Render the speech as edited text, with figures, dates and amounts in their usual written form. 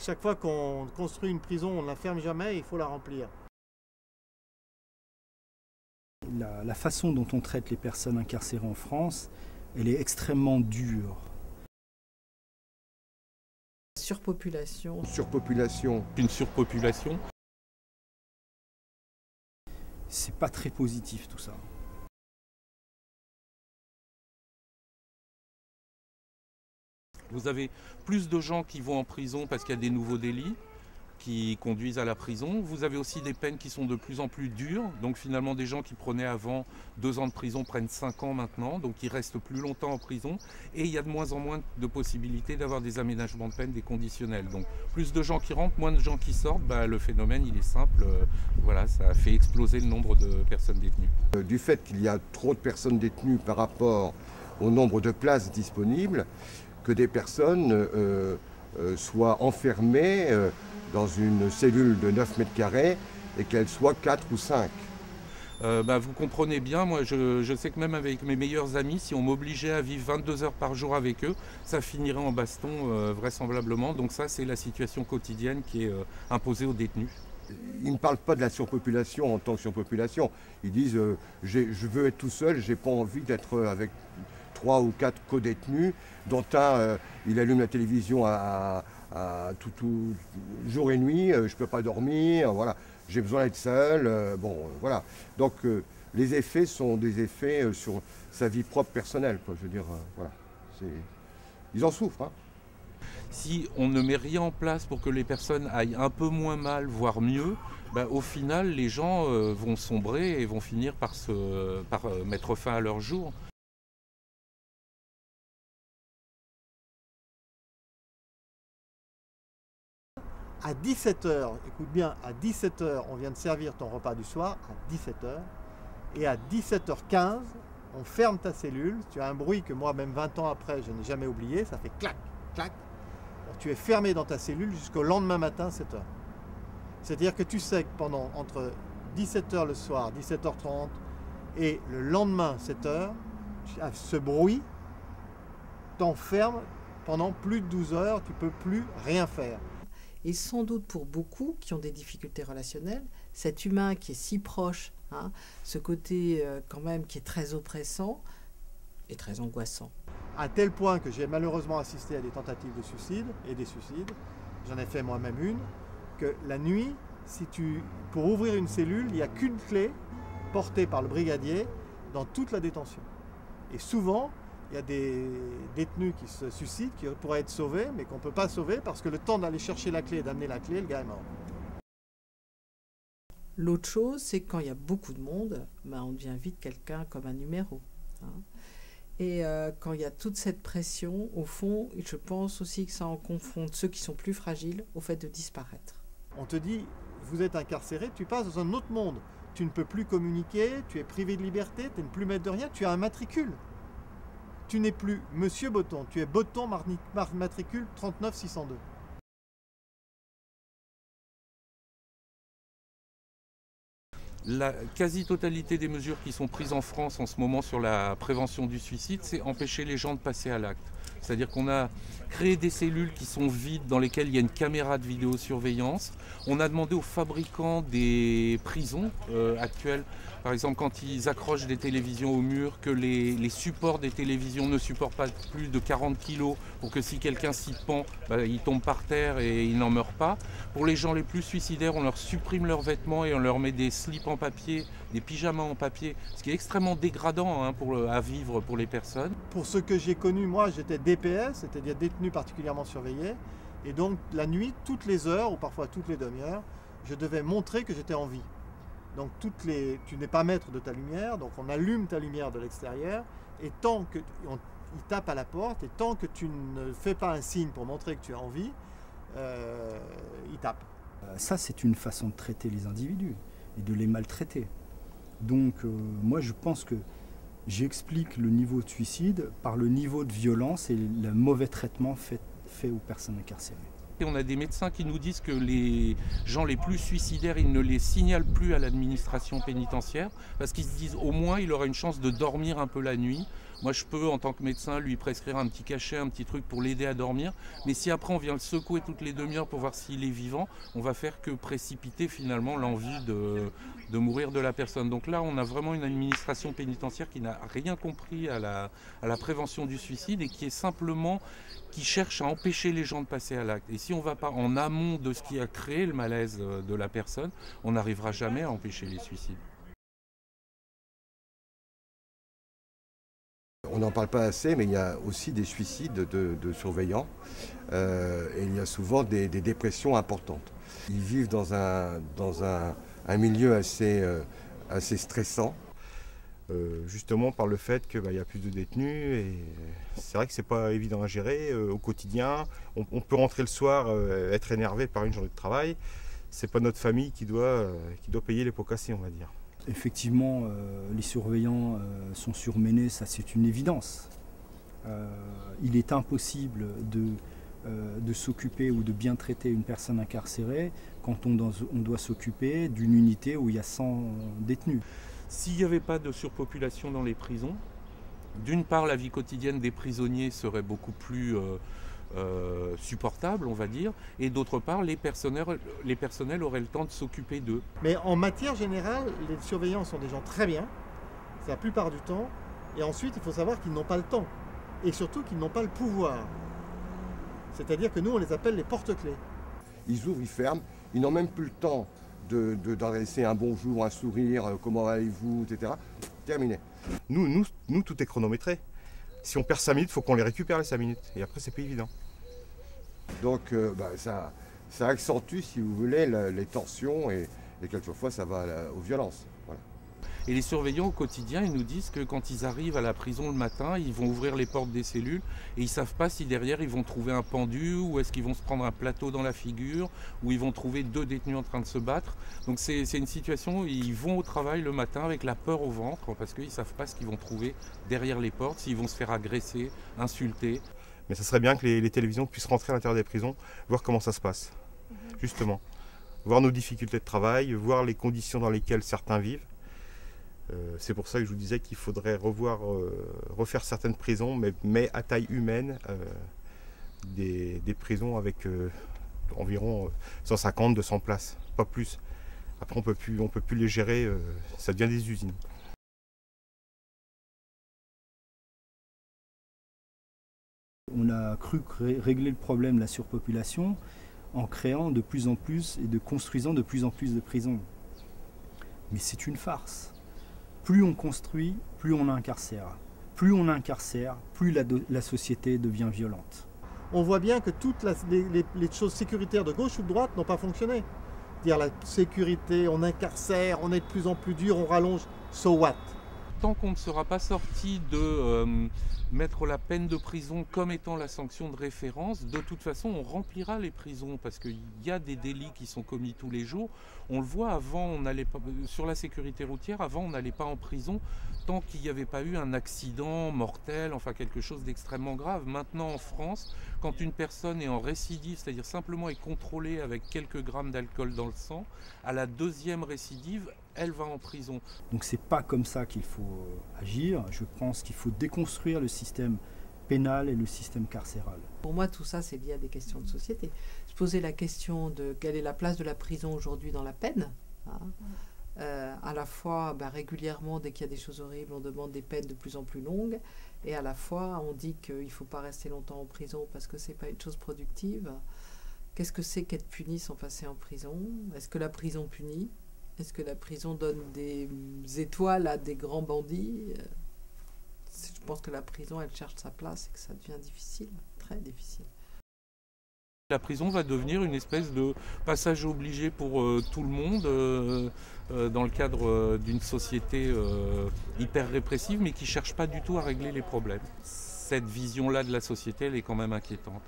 Chaque fois qu'on construit une prison, on ne la ferme jamais, il faut la remplir. La façon dont on traite les personnes incarcérées en France, elle est extrêmement dure. Surpopulation. Surpopulation. Une surpopulation. C'est pas très positif tout ça. Vous avez plus de gens qui vont en prison parce qu'il y a des nouveaux délits qui conduisent à la prison. Vous avez aussi des peines qui sont de plus en plus dures. Donc finalement, des gens qui prenaient avant 2 ans de prison prennent 5 ans maintenant. Donc ils restent plus longtemps en prison. Et il y a de moins en moins de possibilités d'avoir des aménagements de peine, des conditionnels. Donc plus de gens qui rentrent, moins de gens qui sortent. Le phénomène, il est simple. Voilà, ça a fait exploser le nombre de personnes détenues. Du fait qu'il y a trop de personnes détenues par rapport au nombre de places disponibles, que des personnes soient enfermées dans une cellule de 9 mètres carrés et qu'elles soient 4 ou 5. Vous comprenez bien, moi je sais que même avec mes meilleurs amis, si on m'obligeait à vivre 22 heures par jour avec eux, ça finirait en baston vraisemblablement. Donc ça, c'est la situation quotidienne qui est imposée aux détenus. Ils ne parlent pas de la surpopulation en tant que surpopulation. Ils disent je veux être tout seul, j'ai pas envie d'être avec 3 ou 4 co-détenus, dont un, il allume la télévision tout jour et nuit, je ne peux pas dormir, voilà. J'ai besoin d'être seul, voilà. Donc les effets sont des effets sur sa vie propre personnelle, quoi. Je veux dire, voilà. Ils en souffrent, hein. Si on ne met rien en place pour que les personnes aillent un peu moins mal, voire mieux, au final, les gens vont sombrer et vont finir par mettre fin à leur jour. À 17h, écoute bien, à 17h, on vient de servir ton repas du soir, à 17h. Et à 17h15, on ferme ta cellule. Tu as un bruit que moi, même 20 ans après, je n'ai jamais oublié. Ça fait clac, clac. Alors, tu es fermé dans ta cellule jusqu'au lendemain matin, 7h. C'est-à-dire que tu sais que pendant entre 17h le soir, 17h30 et le lendemain, 7h, ce bruit t'enferme pendant plus de 12 heures. Tu ne peux plus rien faire. Et sans doute pour beaucoup qui ont des difficultés relationnelles, cet humain qui est si proche, ce côté quand même qui est très oppressant et très angoissant. À tel point que j'ai malheureusement assisté à des tentatives de suicide et des suicides, j'en ai fait moi-même une, que la nuit, pour ouvrir une cellule, il n'y a qu'une clé portée par le brigadier dans toute la détention. Et souvent, il y a des détenus qui se suicident, qui pourraient être sauvés, mais qu'on ne peut pas sauver parce que le temps d'aller chercher la clé et d'amener la clé, le gars est mort. L'autre chose, c'est que quand il y a beaucoup de monde, on devient vite quelqu'un comme un numéro. Et quand il y a toute cette pression, au fond, je pense aussi que ça en confronte ceux qui sont plus fragiles au fait de disparaître. On te dit, vous êtes incarcéré, tu passes dans un autre monde. Tu ne peux plus communiquer, tu es privé de liberté, tu n'es plus maître de rien, tu as un matricule. Tu n'es plus Monsieur Botton, tu es Botton matricule 39602. La quasi-totalité des mesures qui sont prises en France en ce moment sur la prévention du suicide, c'est empêcher les gens de passer à l'acte. C'est-à-dire qu'on a créé des cellules qui sont vides, dans lesquelles il y a une caméra de vidéosurveillance. On a demandé aux fabricants des prisons actuelles, par exemple quand ils accrochent des télévisions au mur, que les supports des télévisions ne supportent pas plus de 40 kg pour que si quelqu'un s'y pend, il tombe par terre et il n'en meurt pas. Pour les gens les plus suicidaires, on leur supprime leurs vêtements et on leur met des slips en papier, des pyjamas en papier, ce qui est extrêmement dégradant à vivre pour les personnes. Pour ce que j'ai connu, moi j'étais DPS, c'est-à-dire détenu particulièrement surveillé, et donc la nuit, toutes les heures, ou parfois toutes les demi-heures, je devais montrer que j'étais en vie. Donc tu n'es pas maître de ta lumière, donc on allume ta lumière de l'extérieur, et tant que il tape à la porte, et tant que tu ne fais pas un signe pour montrer que tu es en vie, il tape. Ça, c'est une façon de traiter les individus et de les maltraiter. Donc moi je pense que j'explique le niveau de suicide par le niveau de violence et le mauvais traitement fait aux personnes incarcérées. Et on a des médecins qui nous disent que les gens les plus suicidaires, ils ne les signalent plus à l'administration pénitentiaire parce qu'ils se disent au moins il aura une chance de dormir un peu la nuit Moi, je peux, en tant que médecin, lui prescrire un petit cachet, un petit truc pour l'aider à dormir. Mais si après, on vient le secouer toutes les demi-heures pour voir s'il est vivant, on va faire que précipiter finalement l'envie de mourir de la personne. Donc là, on a vraiment une administration pénitentiaire qui n'a rien compris à la prévention du suicide et qui est simplement, qui cherche à empêcher les gens de passer à l'acte. Et si on ne va pas en amont de ce qui a créé le malaise de la personne, on n'arrivera jamais à empêcher les suicides. On n'en parle pas assez, mais il y a aussi des suicides de surveillants et il y a souvent des dépressions importantes. Ils vivent dans un milieu assez stressant. Justement par le fait qu'il y a plus de détenus et c'est vrai que c'est pas évident à gérer au quotidien. On peut rentrer le soir, être énervé par une journée de travail. C'est pas notre famille qui doit payer les pots cassés, on va dire. Effectivement, les surveillants sont surmenés, ça c'est une évidence. Il est impossible de s'occuper ou de bien traiter une personne incarcérée quand on doit s'occuper d'une unité où il y a 100 détenus. S'il n'y avait pas de surpopulation dans les prisons, d'une part la vie quotidienne des prisonniers serait beaucoup plus supportable, on va dire, et d'autre part les personnels auraient le temps de s'occuper d'eux. Mais en matière générale, les surveillants sont des gens très bien, c'est la plupart du temps, et ensuite il faut savoir qu'ils n'ont pas le temps, et surtout qu'ils n'ont pas le pouvoir. C'est-à-dire que nous on les appelle les porte-clés. Ils ouvrent, ils ferment, ils n'ont même plus le temps d'adresser un bonjour, un sourire, comment allez-vous, etc. Terminé. Nous, tout est chronométré. Si on perd 5 minutes, il faut qu'on les récupère les 5 minutes. Et après, c'est pas évident. Donc ça accentue, si vous voulez, les tensions et quelquefois ça va aux violences. Voilà. Et les surveillants au quotidien, ils nous disent que quand ils arrivent à la prison le matin, ils vont ouvrir les portes des cellules et ils ne savent pas si derrière ils vont trouver un pendu ou est-ce qu'ils vont se prendre un plateau dans la figure ou ils vont trouver 2 détenus en train de se battre. Donc c'est une situation où ils vont au travail le matin avec la peur au ventre parce qu'ils ne savent pas ce qu'ils vont trouver derrière les portes, s'ils vont se faire agresser, insulter. Mais ça serait bien que les télévisions puissent rentrer à l'intérieur des prisons, voir comment ça se passe, justement. Voir nos difficultés de travail, voir les conditions dans lesquelles certains vivent. C'est pour ça que je vous disais qu'il faudrait refaire certaines prisons, mais à taille humaine, des prisons avec environ 150-200 places, pas plus. Après, on peut plus les gérer, ça devient des usines. On a cru régler le problème de la surpopulation en créant de plus en plus et de construisant de plus en plus de prisons. Mais c'est une farce. Plus on construit, plus on incarcère. Plus on incarcère, plus la société devient violente. On voit bien que toutes les choses sécuritaires de gauche ou de droite n'ont pas fonctionné. Dire la sécurité, on incarcère, on est de plus en plus dur, on rallonge, so what? Tant qu'on ne sera pas sorti de mettre la peine de prison comme étant la sanction de référence, de toute façon on remplira les prisons parce qu'il y a des délits qui sont commis tous les jours. On le voit, avant on n'allait pas sur la sécurité routière, avant on n'allait pas en prison tant qu'il n'y avait pas eu un accident mortel, enfin quelque chose d'extrêmement grave. Maintenant en France, quand une personne est en récidive, c'est-à-dire simplement est contrôlée avec quelques grammes d'alcool dans le sang, à la 2e récidive, elle va en prison. Donc c'est pas comme ça qu'il faut agir. Je pense qu'il faut déconstruire le système pénal et le système carcéral. Pour moi, tout ça, c'est lié à des questions de société. Se poser la question de quelle est la place de la prison aujourd'hui dans la peine. À la fois, régulièrement, dès qu'il y a des choses horribles, on demande des peines de plus en plus longues. Et à la fois, on dit qu'il ne faut pas rester longtemps en prison parce que ce n'est pas une chose productive. Qu'est-ce que c'est qu'être puni sans passer en prison? Est-ce que la prison punit? Est-ce que la prison donne des étoiles à des grands bandits? Je pense que la prison, elle cherche sa place et que ça devient difficile, très difficile. La prison va devenir une espèce de passage obligé pour tout le monde dans le cadre d'une société hyper répressive mais qui ne cherche pas du tout à régler les problèmes. Cette vision-là de la société, elle est quand même inquiétante.